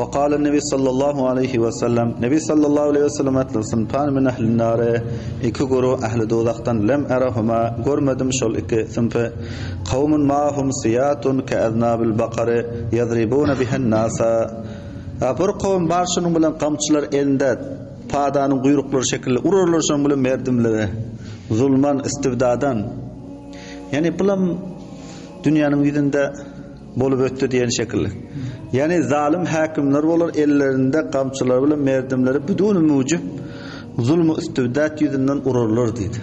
وقال النبي صلى الله عليه وسلم نبي صلى الله عليه وسلم صنفان من أهل النار iki guru ahli dozaqdan lem arahuma görmedim şol iki sınıfı kavmun ma'hum siyatun ka'aznabil baqari yadribuna bihan nasa bir kavm bar şunun bilen qamçılar elinde padanın quyruqları şekilde ururlar şunun bilen merdimleri zulman istibdadan yani bilen dünyanın yüzünde bolup öttü diyen şekilde. Yani zalim hakimler olur ellerinde qamçılar bilen merdimleri bidun mucib zulmü istibdat yüzünden ururlar dedi.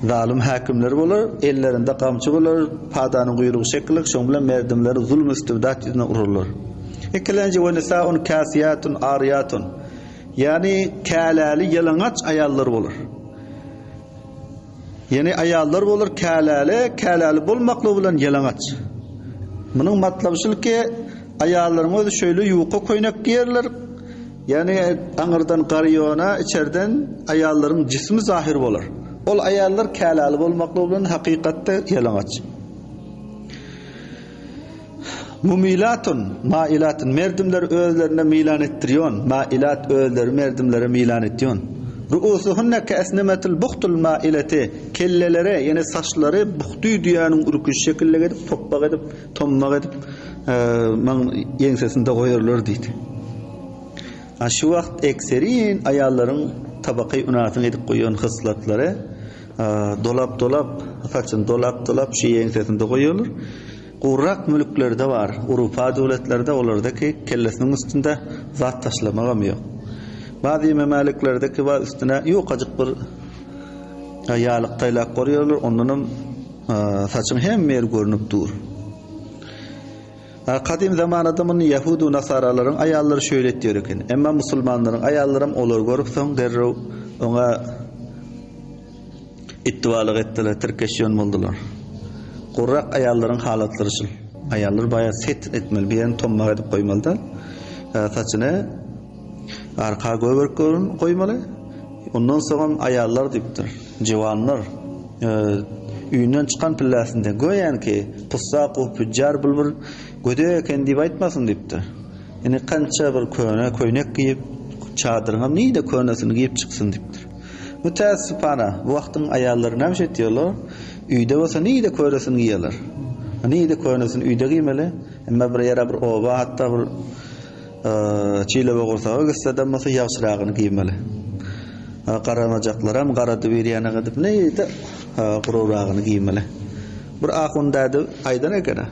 Zalim hakimler olur ellerinde qamçı olur padanın quyruğu şekilde şon bilen merdimleri zulmü istibdat yüzünden ururlar. İkilenci ve nisaun kasiyatun ariyatun yani kalali yalang'aç ayallar olur. Yani ayallar olur kalali bolmakla bilen yalang'aç. Bunun matlabı şulki ayallarım özü şöyle yuqa koynak giyerler. Yani anırdan qariyona içerden ayalların cismi zahir olur. Ol ayallar kalali bolmakla bilen hakikatte yalang'aç. Mumilatun, mailatun merdimler özlerine milan ettiriyon. Mailat özleri merdimlere milan ettiriyon. Ruusuhunna ka'asnamatul buhtul mailati kellelere yani saçları buhtu dünyanın ürküş şekilde edip toppak edip tommak edip man yensesinde koyarlar deydi. Şu vakt ekserin ayalların tabakayı unatın edip koyuyon hıslatları dolap saçın dolap şey yensesinde koyuyorlar. Qurrak mülklerde var. Urupa devletlerde olardaki kellesinin üstünde zat taşlamağa yok. Bazı memaliklerdeki var üstüne yuqacık bir yağlık taylak koyuyorlar. Onların saçın hem mer görünüp dur. Kadim zamanında bunu Yahudu Nasaraların ayalları şöyle diyor eken. Ama Müslümanların ayallarım olur görüp son derru ona ittivalık ettiler, tirkeşyon oldular. Qurrak ayalların halatları şul. Ayallar bayağı set etmeli, bir yerini tommak edip koymalıdan. Saçını arka göbek koymalı. Ondan sonra ayallar deyiptir. Civanlar üyünden çıkan pillasında goyan ki pussaqu püccar bulbul gödeken deyip aytmasın deyiptir. Yani kança bir koynak giyip çadırına neyde koynasını giyip çıksın deyiptir. Müteessifana bu vaktin ayalları ne şey diyorlar? Üyde olsa neyde koynasını giyiyorlar. Neyde koynasını üyde giymeli. Ama bir yere bir oba hatta bir çiğle boğursağı gösterden masa yağşırağını giymeli. Qaramacaklara qaradı bir yana gidip neydi qururağını giymeli. Bir ahundada aydan ekene.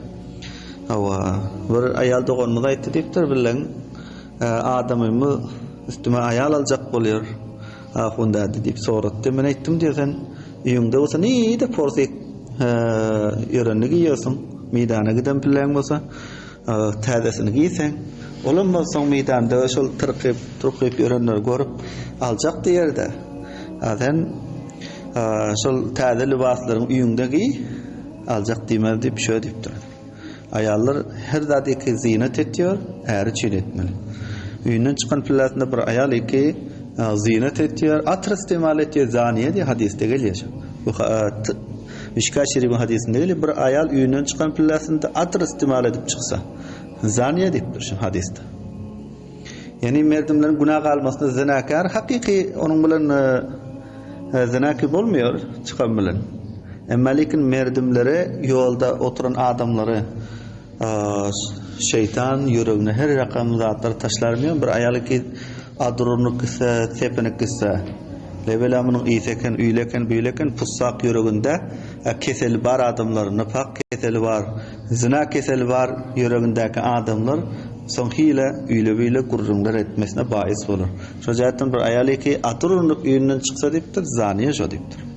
Hava bir ayal doğanmız aytdı deyiptir bilen adamımı üstüme ayal alacak oluyor. Ahundada deyip sorattı. Men aytdım diyor sen uyunda olsa neydi porsek yörünü giyiyorsun. Meydana giden bilen olsa tədəsini giysen. Olamazsan meydanda şol tırqıp yörünler görüp alacak diyerde. Sen şol täze libasların uyunda giy alacak demel deyip şöyle deyip durdu. Ayallar her zadiki zinet ediyor, eri çiğn etmeli. Uyundan çıkan pillasında bir ayal iki zinet ediyor, atır istimal ediyor, zaniye diye hadiste geliyor. Müşka Şerif'in hadisinde geliyor, bir ayal uyundan çıkan pillasında atır istimal edip çıksa zaniye deyipdir şu hadiste. Yani merdimlerin günah almasında zinakar hakiki onun bilen zinaki olmuyor çıkan bilen. Ama lekin merdimlere yolda oturan adamları şeytan yüreğine her rakam zatlar taşlarmıyor. Bir ayalı ki adurunu kısa, tepini kısa. Levelamının iyiseken, üyleken, büyleken pussak yüreğinde keseli var adamlar, nifak keseli var, zina keseli var yüreğindeki adamlar son hile, üyle gururunlar etmesine bahis olur. Şu zaten bir ayalı ki adurunu üyünden çıksa deyiptir, zaniye şu deyiptir.